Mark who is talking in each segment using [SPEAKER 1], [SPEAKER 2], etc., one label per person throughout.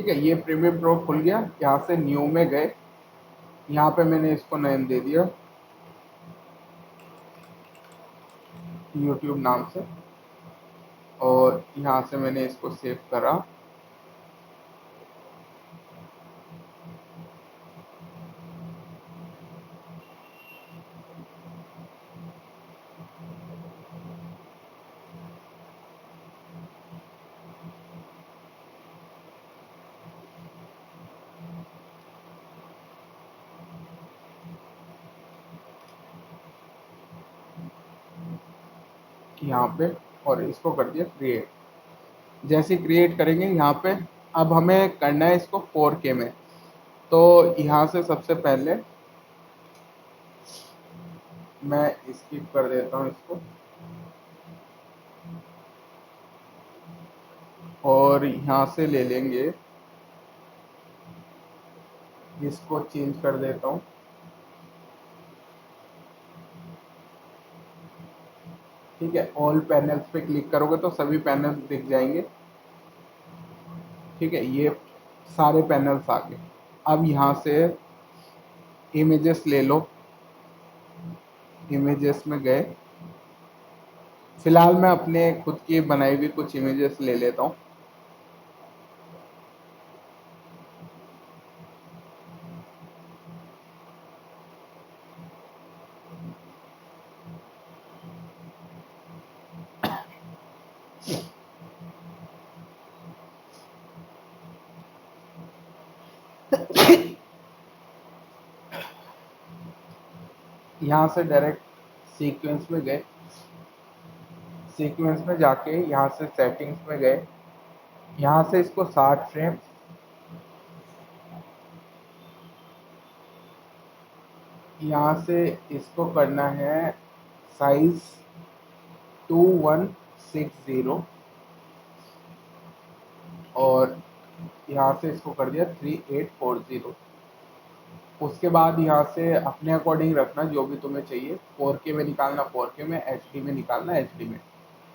[SPEAKER 1] ठीक है, ये प्रीमियर प्रो खुल गया। यहाँ से न्यू में गए, यहाँ पे मैंने इसको नेम दे दिया यूट्यूब नाम से, और यहाँ से मैंने इसको सेव करा। यहाँ पे, और इसको कर दिया क्रिएट। जैसे क्रिएट करेंगे यहाँ पे, अब हमें करना है इसको 4K में। तो यहाँ से सबसे पहले मैं स्किप कर देता हूँ इसको, और यहाँ से ले लेंगे, इसको चेंज कर देता हूँ। ठीक है, ऑल पैनल्स पे क्लिक करोगे तो सभी पैनल्स दिख जाएंगे। ठीक है, ये सारे पैनल्स आ गए। अब यहाँ से इमेजेस ले लो, इमेजेस में गए। फिलहाल मैं अपने खुद की बनाई हुई कुछ इमेजेस ले लेता हूँ। यहाँ से डायरेक्ट सीक्वेंस में गए, सीक्वेंस में जाके यहाँ से सेटिंग्स में गए, यहाँ से इसको 60 फ्रेम, यहाँ से इसको करना है साइज 2160, और यहाँ से इसको कर दिया 3840। उसके बाद यहाँ से अपने अकॉर्डिंग रखना जो भी तुम्हें चाहिए। 4K में निकालना 4K में, HD में निकालना HD में।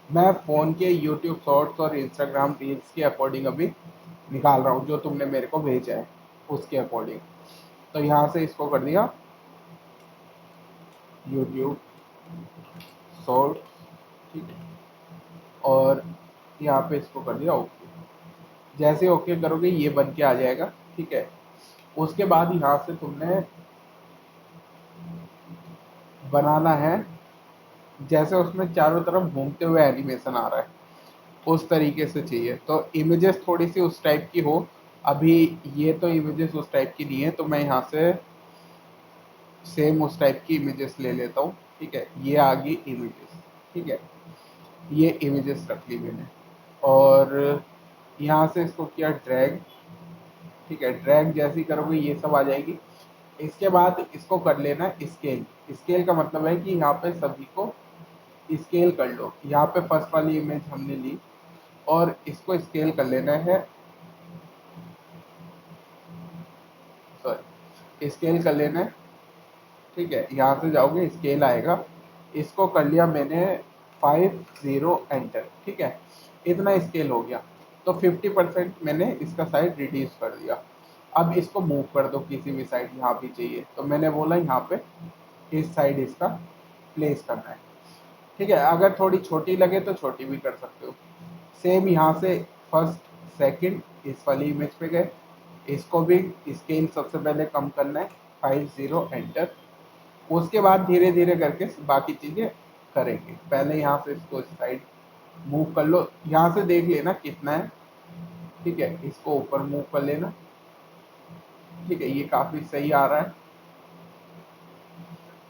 [SPEAKER 1] मैं फ़ोन के YouTube शॉर्ट्स और Instagram रील्स के अकॉर्डिंग अभी निकाल रहा हूँ, जो तुमने मेरे को भेजा है उसके अकॉर्डिंग। तो यहाँ से इसको कर दिया YouTube शॉर्ट, ठीक है, और यहाँ पे इसको कर दिया ओके। जैसे ओके करोगे ये बन के आ जाएगा। ठीक है, उसके बाद यहाँ से तुमने बनाना है, जैसे उसमें चारों तरफ घूमते हुए एनिमेशन आ रहा है उस तरीके से चाहिए। तो इमेजेस थोड़ी सी उस टाइप की हो। अभी ये तो इमेजेस उस टाइप की नहीं है, तो मैं यहाँ से सेम उस टाइप की इमेजेस ले लेता हूँ। ठीक है, ये आ गई इमेजेस। ठीक है, ये इमेजेस रख ली मैंने, और यहाँ से इसको किया ड्रैग। ठीक है, ड्रैग जैसे ही करोगे ये सब आ जाएगी। इसके बाद इसको कर लेना स्केल। स्केल का मतलब है कि यहाँ पे सभी को स्केल कर लो। यहाँ पे फर्स्ट वाली इमेज हमने ली और इसको स्केल कर लेना है, सॉरी स्केल कर लेना है। ठीक है, यहाँ से जाओगे स्केल आएगा, इसको कर लिया मैंने 50 एंटर। ठीक है, इतना स्केल हो गया। तो 50% मैंने इसका साइड रिड्यूस कर दिया। अब इसको मूव कर दो किसी भी साइड, यहाँ भी चाहिए तो मैंने बोला यहाँ पे इस साइड इसका प्लेस करना है। ठीक है, अगर थोड़ी छोटी लगे तो छोटी भी कर सकते हो। सेम यहाँ से फर्स्ट सेकंड इस वाली इमेज पे गए, इसको भी स्केल सबसे पहले कम करना है, 50 एंटर। उसके बाद धीरे धीरे करके बाकी चीज़ें करेंगे। पहले यहाँ से इसको साइड मूव कर लो, यहाँ से देख लेना कितना है। ठीक है, इसको ऊपर मूव कर लेना। ठीक है, ये काफ़ी सही आ रहा है।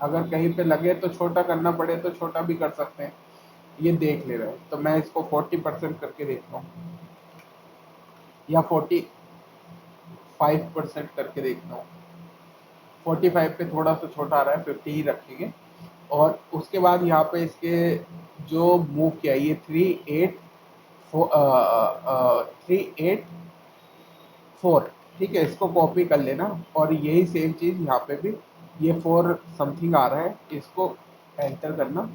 [SPEAKER 1] अगर कहीं पे लगे तो छोटा करना पड़े तो छोटा भी कर सकते हैं, ये देख ले रहे हैं। तो मैं इसको 40% करके देखता हूँ, या 45% करके देखता हूँ। 45 पे थोड़ा सा छोटा आ रहा है, 50 ही रखेंगे। और उसके बाद यहाँ पे इसके जो मूव किया, ये 384। ठीक है, इसको कॉपी कर लेना, और यही सेम चीज़ यहाँ पे भी, ये 4 समथिंग आ रहा है, इसको एंटर करना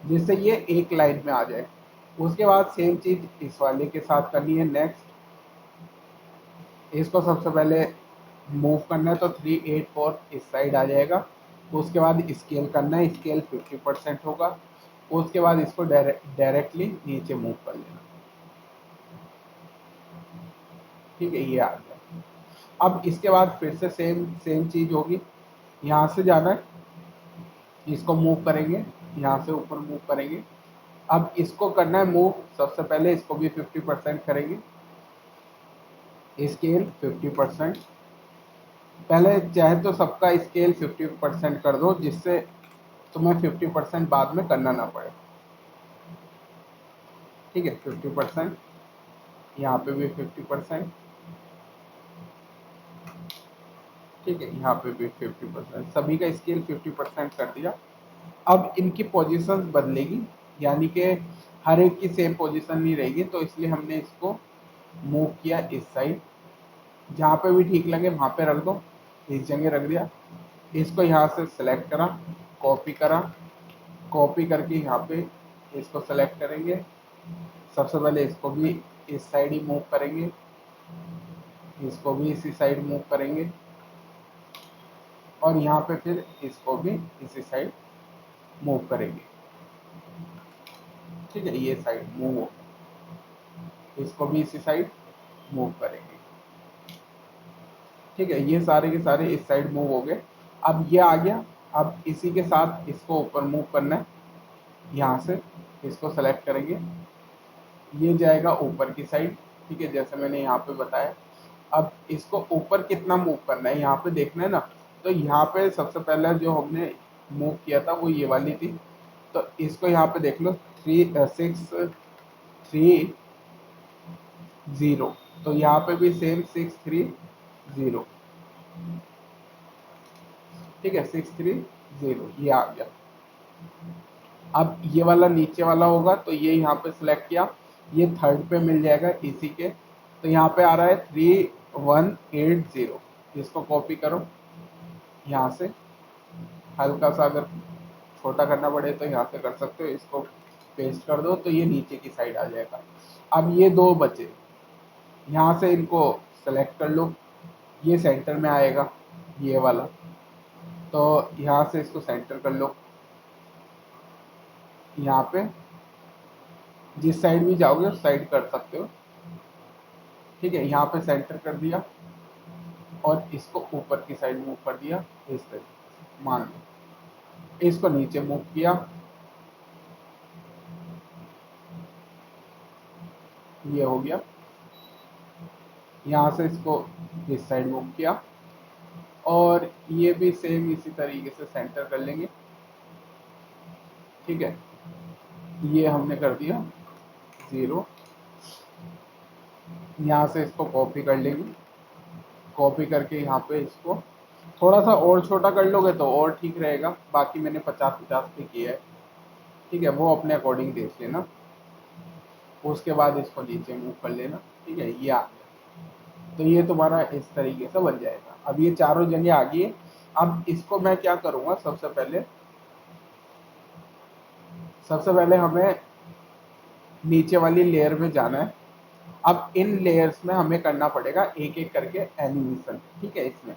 [SPEAKER 1] जिससे ये एक लाइन में आ जाए। उसके बाद सेम चीज़ इस वाले के साथ करनी है नेक्स्ट। इसको सबसे पहले मूव करना है तो 384 इस साइड आ जाएगा। उसके बाद स्केल करना है, स्केल 50% होगा। उसके बाद इसको डायरेक्टली नीचे मूव कर लेना। ठीक है, ये आ गया। अब इसके बाद फिर से सेम सेम चीज होगी। यहाँ से जाना है, इसको मूव करेंगे, यहाँ से ऊपर मूव करेंगे। अब इसको करना है मूव, सबसे पहले इसको भी 50% करेंगे, स्केल 50%। पहले चाहे तो सबका स्केल 50% कर दो, जिससे तुम्हें 50% बाद में करना ना पड़े। ठीक है, 50%, यहाँ पे भी 50%। ठीक है, यहाँ पे भी 50%, सभी का स्केल 50% कर दिया। अब इनकी पोजीशन बदलेगी, यानी कि हर एक की सेम पोजीशन नहीं रहेगी, तो इसलिए हमने इसको मूव किया इस साइड। जहाँ पे भी ठीक लगे वहाँ पे रख दो, इस जगह रख दिया। इसको यहाँ से सेलेक्ट करा, कॉपी करा, कॉपी करके यहाँ पे इसको सेलेक्ट करेंगे। सबसे पहले इसको भी इस साइड ही मूव करेंगे, इसको भी इसी साइड मूव करेंगे, और यहाँ पे फिर इसको भी इसी साइड मूव करेंगे। ठीक है, ये साइड मूव हो, इसको भी इसी साइड मूव करेंगे। ठीक है, ये सारे के सारे इस साइड मूव हो गए। अब ये आ गया। अब इसी के साथ इसको ऊपर मूव करना है, यहाँ से इसको सेलेक्ट करेंगे, ये जाएगा ऊपर की साइड। ठीक है, जैसे मैंने यहाँ पे बताया। अब इसको ऊपर कितना मूव करना है यहाँ पे देखना है ना। तो यहाँ पे सबसे पहले जो हमने मूव किया था वो ये वाली थी, तो इसको यहाँ पे देख लो, 630। तो यहाँ पे भी सेम 630। ठीक है, 630, ये आ गया। अब ये वाला नीचे वाला होगा, तो ये यहाँ पे सिलेक्ट किया, ये थर्ड पे मिल जाएगा इसी के। तो यहाँ पे आ रहा है 3180। इसको कॉपी करो, यहाँ से हल्का सा अगर छोटा करना पड़े तो यहाँ से कर सकते हो, इसको पेस्ट कर दो तो ये नीचे की साइड आ जाएगा। अब ये दो बचे, यहाँ से इनको सेलेक्ट कर लो, ये सेंटर में आएगा ये वाला, तो यहाँ से इसको सेंटर कर लो। यहाँ पे जिस साइड भी जाओगे उस साइड कर सकते हो। ठीक है, यहाँ पे सेंटर कर दिया और इसको ऊपर की साइड मूव कर दिया इस तरीके से, मान लो। इसको नीचे मूव किया, ये हो गया। यहाँ से इसको इस साइड मूव किया, और ये भी सेम इसी तरीके से सेंटर कर लेंगे। ठीक है, ये हमने कर दिया 0। यहाँ से इसको कॉपी कर लेंगे, कॉपी करके यहाँ पे इसको थोड़ा सा और छोटा कर लोगे तो और ठीक रहेगा। बाकी मैंने 50-50 पे किया है। ठीक है, वो अपने अकॉर्डिंग देख लेना। उसके बाद इसको नीचे मूव कर लेना। ठीक है, ये आ गया। तो ये तुम्हारा इस तरीके से बन जाएगा। अब ये चारों जगह आ गई है। अब इसको मैं क्या करूँगा, सबसे पहले हमें नीचे वाली लेयर में जाना है। अब इन लेयर्स में हमें करना पड़ेगा एक एक करके एनिमेशन। ठीक है, इसमें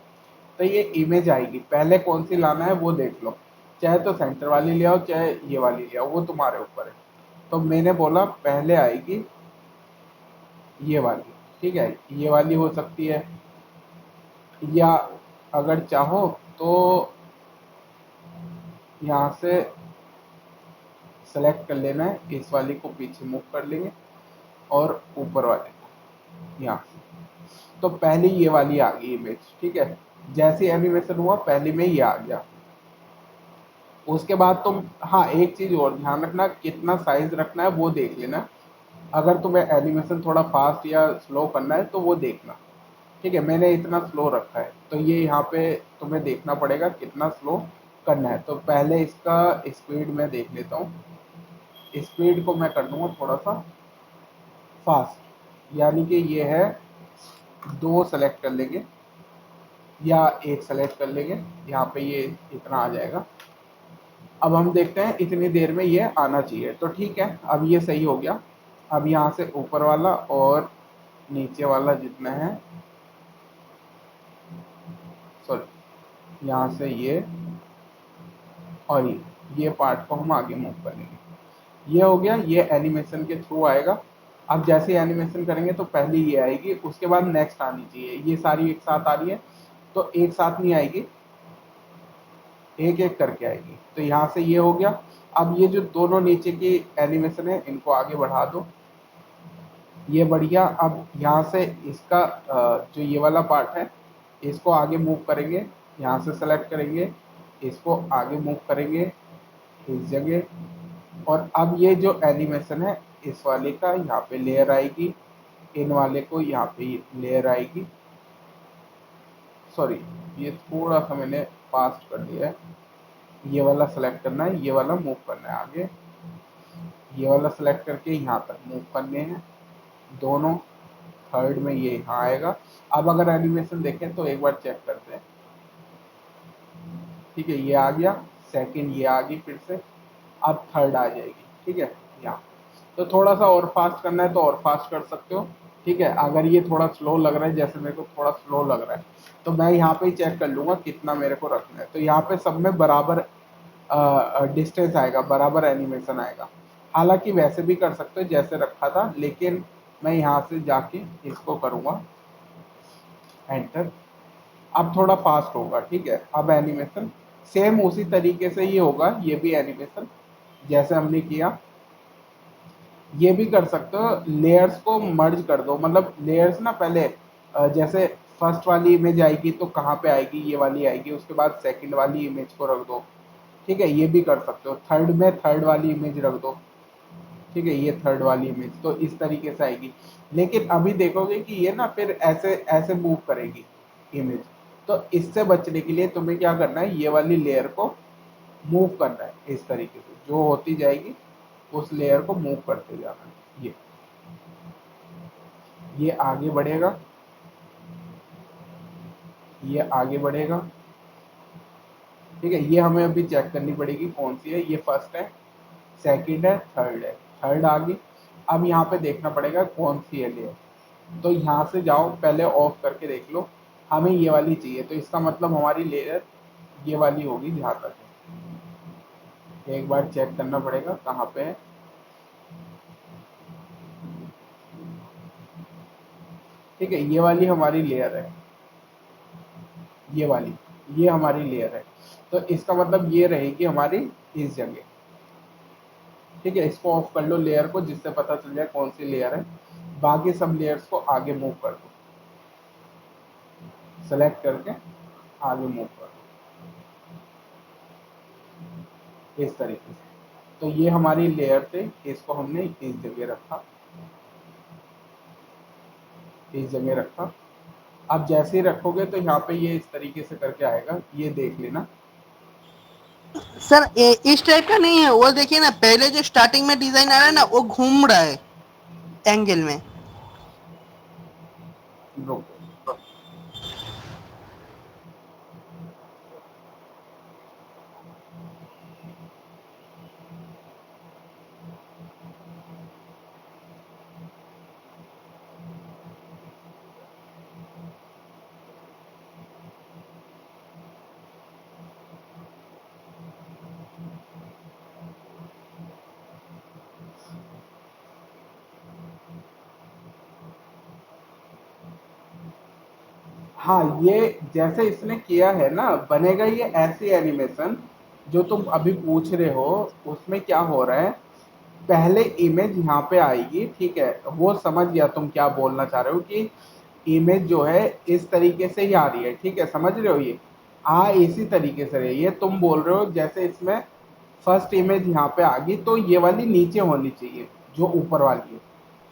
[SPEAKER 1] तो ये इमेज आएगी, पहले कौन सी लाना है वो देख लो। चाहे तो सेंटर वाली ले आओ, चाहे ये वाली ले आओ, वो तुम्हारे ऊपर है। तो मैंने बोला पहले आएगी ये वाली। ठीक है, ये वाली हो सकती है, या अगर चाहो तो यहाँ से सेलेक्ट कर लेना है, इस वाली को पीछे मूव कर लेंगे और ऊपर वाले को यहाँ से। तो पहली ये वाली आ गई इमेज। ठीक है, जैसे एनिमेशन हुआ पहली में ये आ गया। उसके बाद तुम, हाँ एक चीज और ध्यान रखना, कितना साइज रखना है वो देख लेना। अगर तुम्हें एनिमेशन थोड़ा फास्ट या स्लो करना है तो वो देखना। ठीक है, मैंने इतना स्लो रखा है, तो ये यहाँ पे तुम्हें देखना पड़ेगा कितना स्लो करना है। तो पहले इसका स्पीड मैं देख लेता हूँ। स्पीड को मैं कर दूंगा थोड़ा सा फास्ट, यानी कि ये है 2 सेलेक्ट कर लेंगे या 1 सेलेक्ट कर लेंगे, यहाँ पे ये इतना आ जाएगा। अब हम देखते हैं इतनी देर में ये आना चाहिए, तो ठीक है, अब ये सही हो गया। अब यहाँ से ऊपर वाला और नीचे वाला जितना है सॉरी, यहाँ से ये और ये पार्ट को हम आगे मूव करेंगे। ये हो गया, ये एनिमेशन के थ्रू आएगा। अब जैसे एनिमेशन करेंगे तो पहले ये आएगी, उसके बाद नेक्स्ट आनी चाहिए। ये सारी एक साथ आ रही है, तो एक साथ नहीं आएगी, एक एक करके आएगी। तो यहाँ से ये हो गया। अब ये जो दोनों नीचे की एनिमेशन है, इनको आगे बढ़ा दो, ये बढ़िया। अब यहाँ से इसका जो ये वाला पार्ट है, इसको आगे मूव करेंगे, यहाँ से सेलेक्ट करेंगे, इसको आगे मूव करेंगे इस जगह। और अब ये जो एनिमेशन है इस वाले का यहाँ पे लेयर आएगी, इन वाले को यहाँ पे लेयर आएगी। सॉरी, ये थोड़ा सा मैंने फास्ट कर दिया है। ये वाला सेलेक्ट करना है, ये वाला मूव करना है आगे, ये वाला सेलेक्ट करके यहाँ तक मूव करने हैं दोनों। थर्ड में ये यहाँ आएगा। अब अगर एनिमेशन देखें तो एक बार चेक करते हैं। ठीक है, ये आ गया, सेकंड ये आ गई फिर से, अब थर्ड आ जाएगी। ठीक है, यहाँ तो थोड़ा सा और फास्ट करना है तो और फास्ट कर सकते हो। ठीक है, अगर ये थोड़ा स्लो लग रहा है, जैसे मेरे को थोड़ा स्लो लग रहा है, तो मैं यहाँ पे ही चेक कर लूँगा कितना मेरे को रखना है। तो यहाँ पे सब में बराबर डिस्टेंस आएगा, बराबर एनिमेशन आएगा। हालांकि वैसे भी कर सकते हो जैसे रखा था, लेकिन मैं यहाँ से जाके इसको करूँगा एंटर। अब थोड़ा फास्ट होगा। ठीक है, अब एनिमेशन सेम उसी तरीके से ही होगा, ये भी एनिमेशन जैसे हमने किया। ये भी कर सकते हो, लेयर्स को मर्ज कर दो। मतलब लेयर्स ना पहले जैसे फर्स्ट वाली इमेज आएगी तो कहाँ पे आएगी, ये वाली आएगी, उसके बाद सेकंड वाली इमेज को रख दो। ठीक है, ये भी कर सकते हो। थर्ड में थर्ड वाली इमेज रख दो। ठीक है, ये थर्ड वाली इमेज तो इस तरीके से आएगी। लेकिन अभी देखोगे कि ये ना फिर ऐसे ऐसे मूव करेगी इमेज। तो इससे बचने के लिए तुम्हें क्या करना है, ये वाली लेयर को मूव करना है इस तरीके से, जो होती जाएगी उस लेयर को मूव करते जाना है। ये आगे बढ़ेगा, ये आगे बढ़ेगा। ठीक है, ये हमें अभी चेक करनी पड़ेगी कौन सी है। ये फर्स्ट है, सेकंड है, थर्ड है। थर्ड आ गई। अब यहाँ पे देखना पड़ेगा कौन सी है लेयर। तो यहाँ से जाओ, पहले ऑफ करके देख लो, हमें ये वाली चाहिए। तो इसका मतलब हमारी लेयर ये वाली होगी जहाँ तक है। एक बार चेक करना पड़ेगा कहाँ पे है। ठीक है, ये वाली हमारी लेयर है, ये वाली, ये हमारी लेयर है। तो इसका मतलब ये रहेगी हमारी इस जगह। ठीक है, इसको ऑफ कर लो लेयर को, जिससे पता चल जाए कौन सी लेयर है। बाकी सब लेयर्स को आगे मूव कर दो, सेलेक्ट करके आगे मूव कर दो इस तरीके से। तो ये हमारी लेयर थे, इसको हमने इस जगह रखा, इस जगह रखा। अब जैसे ही रखोगे तो यहाँ पे ये इस तरीके से करके आएगा, ये देख लेना।
[SPEAKER 2] सर इस टाइप का नहीं है, वो देखिए ना, पहले जो स्टार्टिंग में डिजाइन आ रहा है ना, वो घूम रहा है एंगल में।
[SPEAKER 1] रुको, हाँ, ये जैसे इसने किया है ना, बनेगा ये ऐसी एनिमेशन जो तुम अभी पूछ रहे हो। उसमें क्या हो रहा है, पहले इमेज यहाँ पे आएगी। ठीक है, वो समझ गया तुम क्या बोलना चाह रहे हो, कि इमेज जो है इस तरीके से ही आ रही है। ठीक है, समझ रहे हो, ये इसी तरीके से रही है। तुम बोल रहे हो जैसे इसमें फर्स्ट इमेज यहाँ पे आ गई तो ये वाली नीचे होनी चाहिए, जो ऊपर वाली है।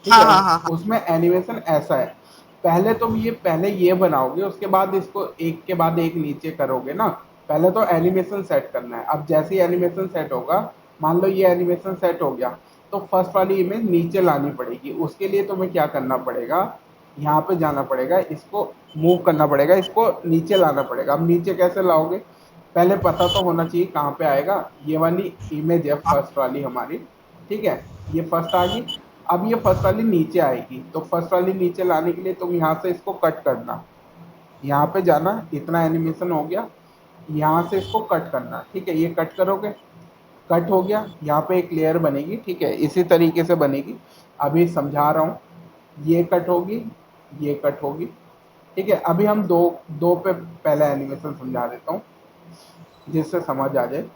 [SPEAKER 1] ठीक
[SPEAKER 2] हाँ
[SPEAKER 1] है,
[SPEAKER 2] हाँ हाँ हाँ।
[SPEAKER 1] उसमें एनिमेशन ऐसा है। पहले ये बनाओगे, उसके बाद इसको एक के बाद एक नीचे करोगे ना। पहले तो एनिमेशन सेट करना है। अब जैसे ही एनिमेशन सेट होगा, मान लो ये एनिमेशन सेट हो गया, तो फर्स्ट वाली इमेज नीचे लानी पड़ेगी। उसके लिए तुम्हें क्या करना पड़ेगा, यहाँ पे जाना पड़ेगा, इसको मूव करना पड़ेगा, इसको नीचे लाना पड़ेगा। अब नीचे कैसे लाओगे, पहले पता तो होना चाहिए कहाँ पे आएगा। ये वाली इमेज है फर्स्ट वाली हमारी। ठीक है, ये फर्स्ट आ गई। अब ये फर्स्ट वाली नीचे आएगी, तो फर्स्ट वाली नीचे लाने के लिए तुम यहाँ से इसको कट करना। यहाँ पे जाना, इतना एनिमेशन हो गया, यहाँ से इसको कट करना, ठीक है, ये कट करोगे, कट हो गया, यहाँ पे एक लेयर बनेगी, ठीक है, इसी तरीके से बनेगी, अभी समझा रहा हूँ, ये कट होगी, ये कट होगी, ठीक है। अभी हम दो दो पे पहले एनिमेशन समझा देता हूँ जिससे समझ आ जाए।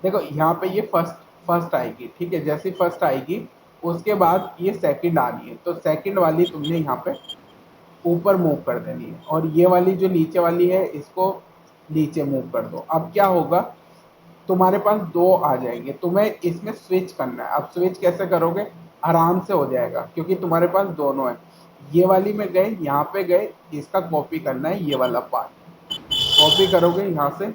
[SPEAKER 1] देखो यहाँ पे ये फर्स्ट फर्स्ट आएगी, ठीक है, जैसे फर्स्ट आएगी उसके बाद ये सेकंड आ रही है, तो सेकंड वाली तुमने यहाँ पे ऊपर मूव कर देनी है, और ये वाली जो नीचे वाली है इसको नीचे मूव कर दो। अब क्या होगा, तुम्हारे पास दो आ जाएंगे, तुम्हें इसमें स्विच करना है। अब स्विच कैसे करोगे, आराम से हो जाएगा क्योंकि तुम्हारे पास दोनों है। ये वाली में गए, यहाँ पे गए, इसका कॉपी करना है, ये वाला पार्ट कॉपी करोगे, यहाँ से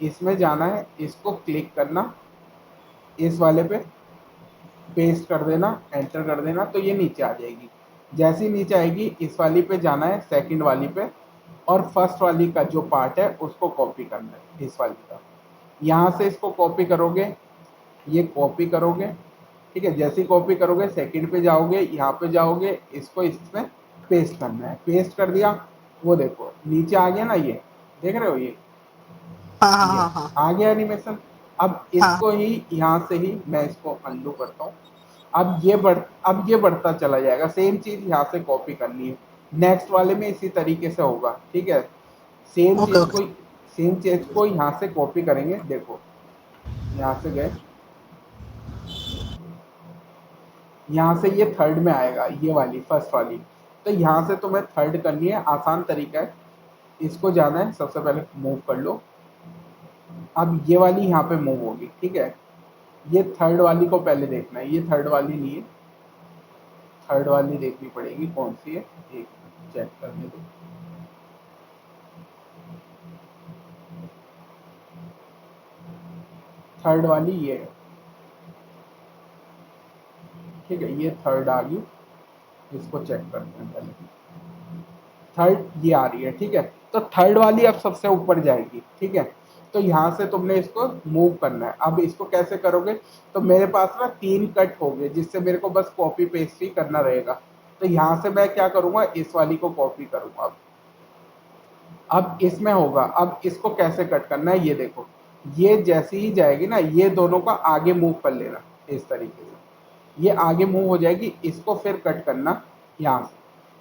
[SPEAKER 1] इसमें जाना है, इसको क्लिक करना, इस वाले पे पेस्ट कर देना, एंटर कर देना, तो ये नीचे आ जाएगी। जैसे ही नीचे आएगी इस वाली पे जाना है, सेकंड वाली पे, और फर्स्ट वाली का जो पार्ट है उसको कॉपी करना है, इस वाली का। यहाँ से इसको कॉपी करोगे, ये कॉपी करोगे, ठीक है, जैसे ही कॉपी करोगे सेकंड पे जाओगे, यहाँ पे जाओगे, इसको इसमें पेस्ट करना है, पेस्ट कर दिया, वो देखो नीचे आ गया ना, ये देख रहे हो,
[SPEAKER 2] हाँ हाँ
[SPEAKER 1] ये
[SPEAKER 2] हाँ हाँ
[SPEAKER 1] आ गया एनिमेशन। अब
[SPEAKER 2] हाँ।
[SPEAKER 1] इसको ही यहाँ से ही मैं इसको अंडू करता हूँ। अब ये बढ़ता चला जाएगा, सेम चीज यहाँ से कॉपी करनी है, नेक्स्ट वाले में इसी तरीके से होगा, ठीक है। सेम
[SPEAKER 2] ओके
[SPEAKER 1] चीज
[SPEAKER 2] ओके।
[SPEAKER 1] को सेम चीज को यहाँ से कॉपी करेंगे, देखो यहाँ से गए, यहाँ से ये थर्ड में आएगा, ये वाली फर्स्ट वाली, तो यहाँ से तुम्हें थर्ड करनी है, आसान तरीका है। इसको जाना है, सबसे पहले मूव कर लो, अब ये वाली यहाँ पे मूव होगी, ठीक है। ये थर्ड वाली को पहले देखना है, ये थर्ड वाली नहीं है, थर्ड वाली देखनी पड़ेगी कौन सी है, एक चेक करने दो। थर्ड वाली ये है, ठीक है, ये थर्ड आ गई, इसको चेक करते हैं पहले। थर्ड ये आ रही है, ठीक है, तो थर्ड वाली अब सबसे ऊपर जाएगी, ठीक है। तो यहाँ से तुमने इसको मूव करना है। अब इसको कैसे करोगे, तो मेरे पास ना 3 कट हो गए जिससे मेरे को बस कॉपी पेस्ट ही करना रहेगा। तो यहाँ से मैं क्या करूंगा, इस वाली को कॉपी करूंगा। अब इसमें होगा, अब इसको कैसे कट करना है, ये देखो, ये जैसे ही जाएगी ना, ये दोनों का आगे मूव कर लेना, इस तरीके से ये आगे मूव हो जाएगी, इसको फिर कट करना यहाँ से,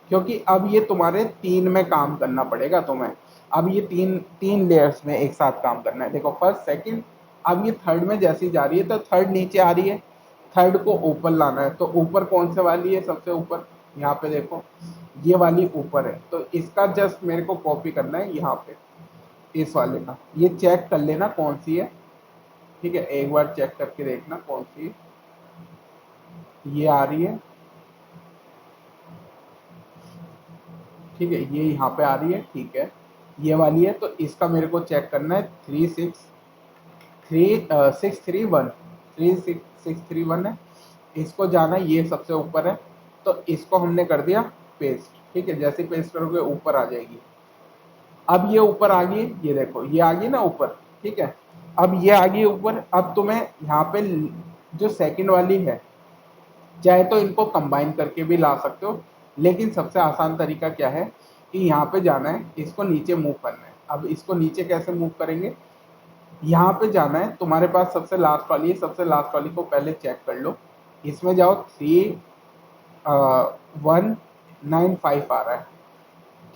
[SPEAKER 1] क्योंकि अब ये तुम्हारे 3 में काम करना पड़ेगा तुम्हें। अब ये तीन तीन लेयर्स में एक साथ काम करना है, देखो फर्स्ट सेकंड, अब ये थर्ड में जैसी जा रही है तो थर्ड नीचे आ रही है, थर्ड को ऊपर लाना है, तो ऊपर कौन से वाली है, सबसे ऊपर, यहाँ पे देखो ये वाली ऊपर है, तो इसका जस्ट मेरे को कॉपी करना है यहाँ पे, इस वाले का, ये चेक कर लेना कौन सी है, ठीक है, एक बार चेक करके देखना कौन सी है, ये आ रही है, ठीक है, ये यहाँ पे आ रही है, ठीक है, ये वाली है, तो इसका मेरे को चेक करना है 631 है, इसको जाना है, ये सबसे ऊपर है, तो इसको हमने कर दिया पेस्ट, ठीक है, जैसे पेस्ट करोगे ऊपर आ जाएगी। अब ये ऊपर आ गई, ये देखो ये आ गई ना ऊपर, ठीक है, अब ये आ गई ऊपर। अब तुम्हें यहाँ पे जो सेकंड वाली है, चाहे तो इनको कंबाइन करके भी ला सकते हो, लेकिन सबसे आसान तरीका क्या है कि यहाँ पे जाना है, इसको नीचे मूव करना है। अब इसको नीचे कैसे मूव करेंगे, यहाँ पे जाना है, तुम्हारे पास सबसे लास्ट वाली है, सबसे लास्ट वाली को पहले चेक कर लो, इसमें जाओ, 3195 आ रहा है,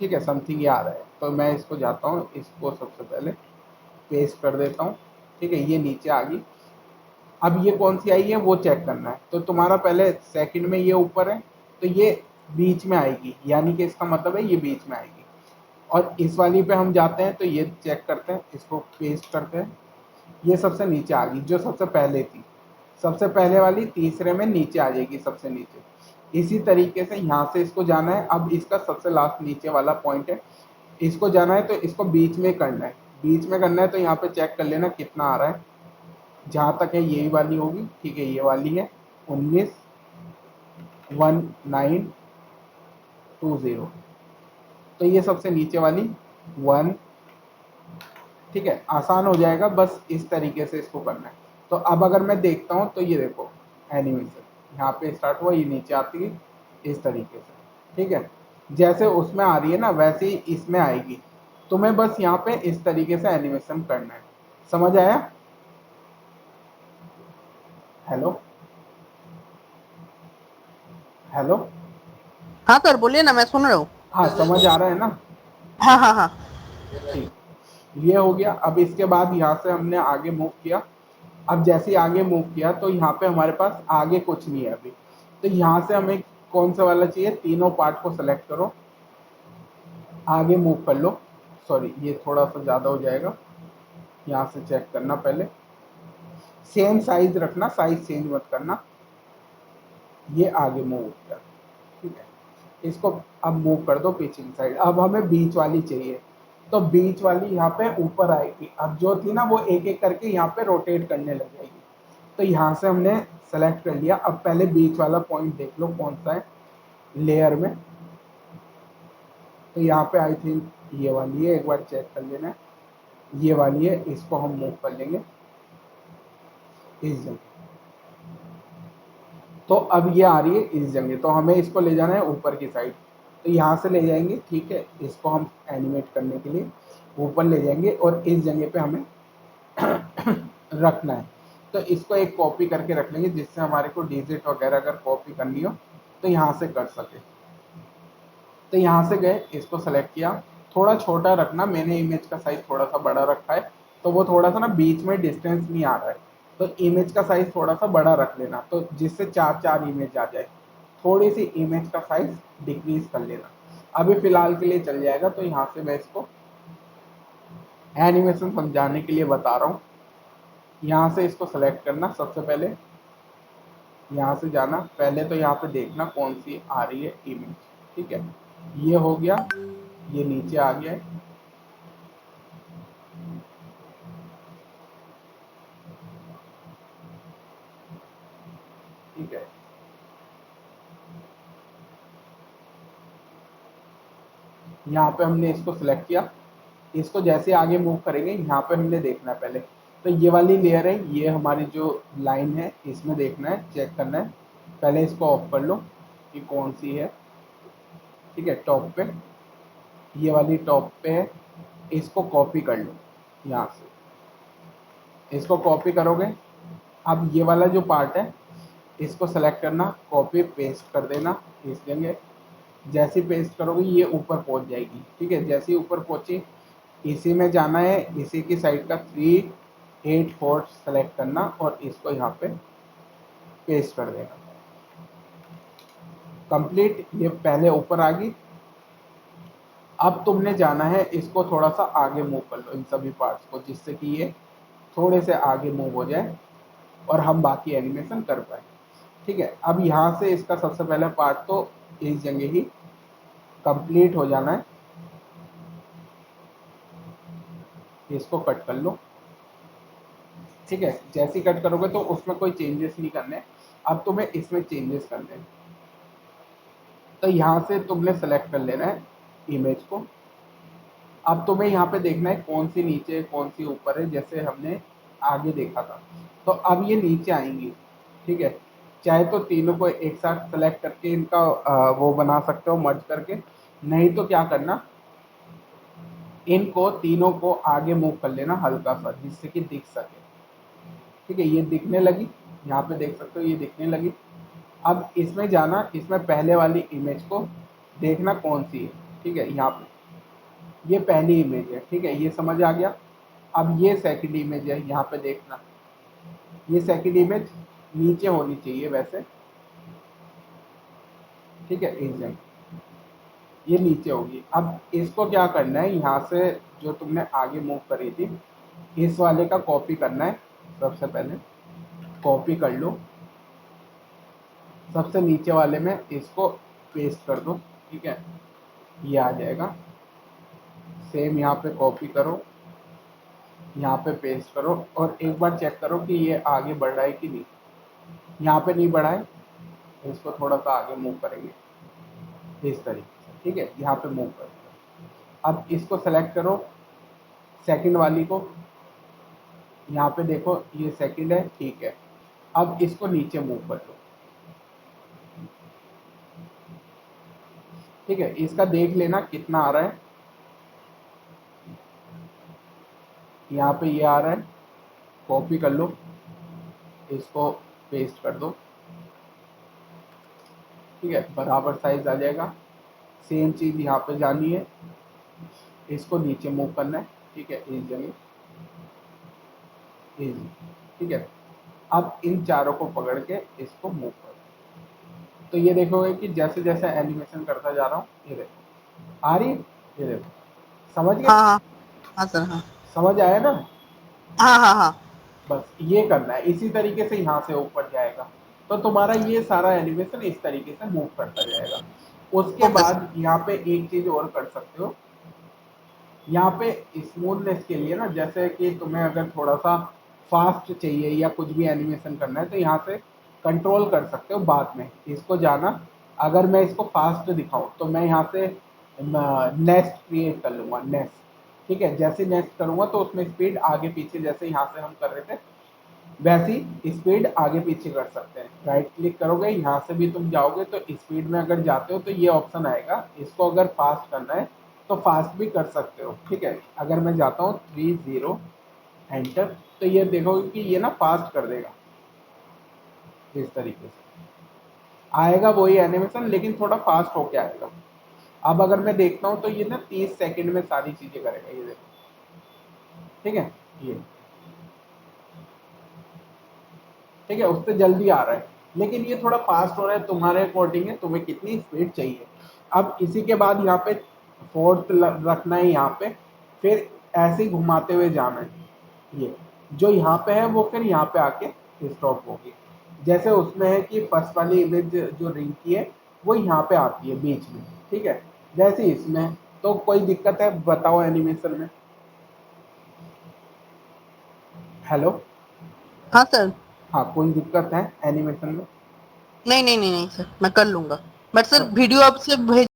[SPEAKER 1] ठीक है, समथिंग ये आ रहा है, तो मैं इसको जाता हूँ, इसको सबसे पहले पेस्ट कर देता हूँ, ठीक है, ये नीचे आ गई। अब ये कौन सी आई है वो चेक करना है, तो तुम्हारा पहले सेकंड में ये ऊपर है, तो ये बीच में आएगी, यानी कि इसका मतलब है ये बीच में आएगी। और इस वाली पे हम जाते हैं, तो ये चेक करते हैं, इसको पेस्ट करते हैं, ये सबसे नीचे आ गई, जो सबसे पहले थी, सबसे पहले वाली तीसरे में नीचे आ जाएगी, सबसे नीचे। इसी तरीके से यहाँ से इसको जाना है, अब इसका सबसे लास्ट नीचे वाला पॉइंट है, इसको जाना है, तो इसको बीच में करना है, बीच में करना है, तो यहाँ पे चेक कर लेना कितना आ रहा है, जहाँ तक है यही वाली होगी, ठीक है, ये वाली है 191920, तो ये सबसे नीचे वाली 1, ठीक है, आसान हो जाएगा, बस इस तरीके से इसको करना है। तो अब अगर मैं देखता हूँ, तो ये देखो एनिमेशन यहाँ पे स्टार्ट हुआ, ये नीचे आती है इस तरीके से, ठीक है। जैसे उसमें आ रही है ना वैसे ही इसमें आएगी। तुम्हें बस यहाँ पे इस तरीके से एनिमेशन करना है। समझ आया? Hello hello.
[SPEAKER 2] हाँ सर बोलिए ना, मैं सुन रहा हूँ।
[SPEAKER 1] हाँ समझ आ रहा है ना?
[SPEAKER 2] हाँ हाँ हाँ।
[SPEAKER 1] ठीक, ये हो गया। अब इसके बाद यहाँ से हमने आगे मूव किया। अब जैसे ही आगे मूव किया तो यहाँ पे हमारे पास आगे कुछ नहीं है अभी। तो यहाँ से हमें कौन सा वाला चाहिए, तीनों पार्ट को सेलेक्ट करो, आगे मूव कर लो। सॉरी ये थोड़ा सा ज़्यादा हो जाएगा, यहाँ से चेक करना पहले। सेम साइज रखना, साइज चेंज मत करना। ये आगे मूव हो गया, ठीक है। इसको अब मूव कर दो पिचिंग साइड। अब हमें बीच वाली चाहिए, तो बीच वाली यहाँ पे ऊपर आएगी। अब जो थी ना वो एक एक करके यहाँ पे रोटेट करने लग जाएगी। तो यहाँ से हमने सेलेक्ट कर लिया। अब पहले बीच वाला पॉइंट देख लो कौन सा है लेयर में। तो यहाँ पे आई थिंक ये वाली है, एक बार चेक कर लेना है। ये वाली है, इसको हम मूव कर लेंगे इस जगह। तो अब ये आ रही है इस जगह, तो हमें इसको ले जाना है ऊपर की साइड। तो यहाँ से ले जाएंगे, ठीक है। इसको हम एनिमेट करने के लिए ऊपर ले जाएंगे और इस जगह पे हमें रखना है। तो इसको एक कॉपी करके रख लेंगे, जिससे हमारे को डिजिट वगैरह अगर कॉपी करनी हो तो यहाँ से कर सके। तो यहाँ से गए, इसको सेलेक्ट किया। थोड़ा छोटा रखना, मैंने इमेज का साइज थोड़ा सा बड़ा रखा है, तो वो थोड़ा सा ना बीच में डिस्टेंस नहीं आ रहा है। तो इमेज का साइज थोड़ा सा बड़ा रख लेना, तो जिससे चार चार इमेज आ जाए। थोड़ी सी इमेज का साइज डिक्रीज कर लेना। अभी फिलहाल के लिए चल जाएगा। तो यहाँ से मैं इसको एनिमेशन समझाने के लिए बता रहा हूँ। यहाँ से इसको सेलेक्ट करना, सबसे पहले यहाँ से जाना। पहले तो यहाँ पे देखना कौन सी आ रही है इमेज, ठीक है। ये हो गया, ये नीचे आ गया है। ठीक है, यहाँ पे हमने इसको सिलेक्ट किया। इसको जैसे आगे मूव करेंगे, यहाँ पे हमने देखना है पहले। तो ये वाली लेयर है, ये हमारी जो लाइन है इसमें देखना है, चेक करना है। पहले इसको ऑफ कर लो कि कौन सी है, ठीक है। टॉप पे, ये वाली टॉप पे है। इसको कॉपी कर लो यहाँ से। इसको कॉपी करोगे, अब ये वाला जो पार्ट है इसको सेलेक्ट करना, कॉपी पेस्ट कर देना इस जगह। जैसे पेस्ट करोगे ये ऊपर पहुंच जाएगी, ठीक है। जैसे ही ऊपर पहुंची, इसी में जाना है, इसी की साइड का 384 सेलेक्ट करना और इसको यहाँ पे पेस्ट कर देना। कंप्लीट, ये पहले ऊपर आ गई। अब तुमने जाना है, इसको थोड़ा सा आगे मूव कर लो इन सभी पार्ट्स को, जिससे कि ये थोड़े से आगे मूव हो जाए और हम बाकी एनिमेशन कर पाए, ठीक है। अब यहाँ से इसका सबसे पहला पार्ट तो इस जगह ही कंप्लीट हो जाना है। इसको कट कर लो, ठीक है। जैसे ही कट करोगे तो उसमें कोई चेंजेस नहीं करने, अब तुम्हें इसमें चेंजेस करने हैं। तो यहाँ से तुमने सेलेक्ट कर लेना है इमेज को। अब तुम्हें यहाँ पे देखना है कौन सी नीचे कौन सी ऊपर है, जैसे हमने आगे देखा था। तो अब ये नीचे आएंगी, ठीक है। चाहे तो तीनों को एक साथ सेलेक्ट करके इनका वो बना सकते हो मर्ज करके, नहीं तो क्या करना, इनको तीनों को आगे मूव कर लेना हल्का सा, जिससे कि दिख सके, ठीक है। ये दिखने लगी, यहाँ पे देख सकते हो ये दिखने लगी। अब इसमें जाना, इसमें पहले वाली इमेज को देखना कौन सी है, ठीक है। यहाँ पे ये पहली इमेज है, ठीक है, ये समझ आ गया। अब ये सेकंड इमेज है, यहाँ पे देखना। ये सेकंड इमेज नीचे होनी चाहिए वैसे, ठीक है। इस जगह ये नीचे होगी। अब इसको क्या करना है, यहाँ से जो तुमने आगे मूव करी थी इस वाले का कॉपी करना है। सबसे पहले कॉपी कर लो, सबसे नीचे वाले में इसको पेस्ट कर दो, ठीक है। ये आ जाएगा। सेम यहाँ पे कॉपी करो, यहाँ पे पेस्ट करो और एक बार चेक करो कि ये आगे बढ़ रहा है कि नहीं। यहाँ पे नहीं बढ़ा है, इसको थोड़ा सा आगे मूव करेंगे इस तरीके से, ठीक है। यहाँ पे मूव करो। अब इसको सेलेक्ट करो सेकंड वाली को, यहाँ पे देखो ये सेकंड है, ठीक है। अब इसको नीचे मूव कर लो। ठीक है, इसका देख लेना कितना आ रहा है। यहाँ पे ये आ रहा है, कॉपी कर लो, इसको पेस्ट कर दो। ठीक है, बराबर साइज आ जाएगा। सेम चीज यहाँ पे जानी है, इसको नीचे मूव करना है। ठीक है, इस जगह इजी। ठीक है, अब इन चारों को पकड़ के इसको मूव कर दो। तो ये देखोगे कि जैसे जैसे एनिमेशन करता जा रहा हूँ, ये देखो आ रही है, ये देखो, समझ गए?
[SPEAKER 2] हाँ हाँ हाँ सर, हाँ
[SPEAKER 1] समझ आया ना?
[SPEAKER 2] हाँ हाँ हाँ।
[SPEAKER 1] बस ये करना है, इसी तरीके से यहाँ से ऊपर जाएगा। तो तुम्हारा ये सारा एनिमेशन इस तरीके से मूव करता जाएगा। उसके
[SPEAKER 2] ओके सर।
[SPEAKER 1] बाद यहाँ पे एक चीज और कर सकते हो, यहाँ पे स्मूथनेस के लिए ना, जैसे कि तुम्हें अगर थोड़ा सा फास्ट चाहिए या कुछ भी एनिमेशन करना है तो यहाँ से कंट्रोल कर सकते हो बाद में, इसको जाना। अगर मैं इसको फास्ट दिखाऊं तो मैं यहाँ से नेस्ट क्रिएट कर लूंगा, नेस्ट। ठीक है, जैसे नेस्ट करूंगा तो उसमें स्पीड आगे पीछे, जैसे यहाँ से हम कर रहे थे वैसी स्पीड आगे पीछे कर सकते हैं। राइट क्लिक करोगे, यहाँ से भी तुम जाओगे तो स्पीड में अगर जाते हो तो ये ऑप्शन आएगा, इसको अगर फास्ट करना है तो फास्ट भी कर सकते हो। ठीक है, अगर मैं जाता हूँ 30 एंटर, तो ये देखोगे कि ये ना फास्ट कर देगा, इस तरीके से आएगा वही एनिमेशन, लेकिन थोड़ा फास्ट होके आएगा। अब अगर मैं देखता हूँ तो ये ना 30 सेकंड में सारी चीजें करेगा, ये देखो। ठीक है, ये ठीक है, उससे जल्दी आ रहा है, लेकिन ये थोड़ा फास्ट हो रहा है, तुम्हारे अकॉर्डिंग है तुम्हें कितनी स्पीड चाहिए। अब इसी के बाद यहाँ पे फोर्थ रखना है, यहाँ पे फिर ऐसे ही घुमाते हुए जाना है। ये जो यहाँ पे है वो फिर यहाँ पे आके स्टॉप होगी। जैसे उसमें है कि फर्स्ट वाली इमेज जो रिंग की है वो यहाँ पे आती है बीच में। ठीक है, जैसे इसमें तो कोई दिक्कत है बताओ एनिमेशन में? हेलो?
[SPEAKER 2] हाँ सर।
[SPEAKER 1] हाँ, कोई दिक्कत है एनिमेशन में?
[SPEAKER 2] नहीं नहीं नहीं नहीं सर, मैं कर लूंगा। बट सर
[SPEAKER 1] हाँ।
[SPEAKER 2] वीडियो आपसे भेज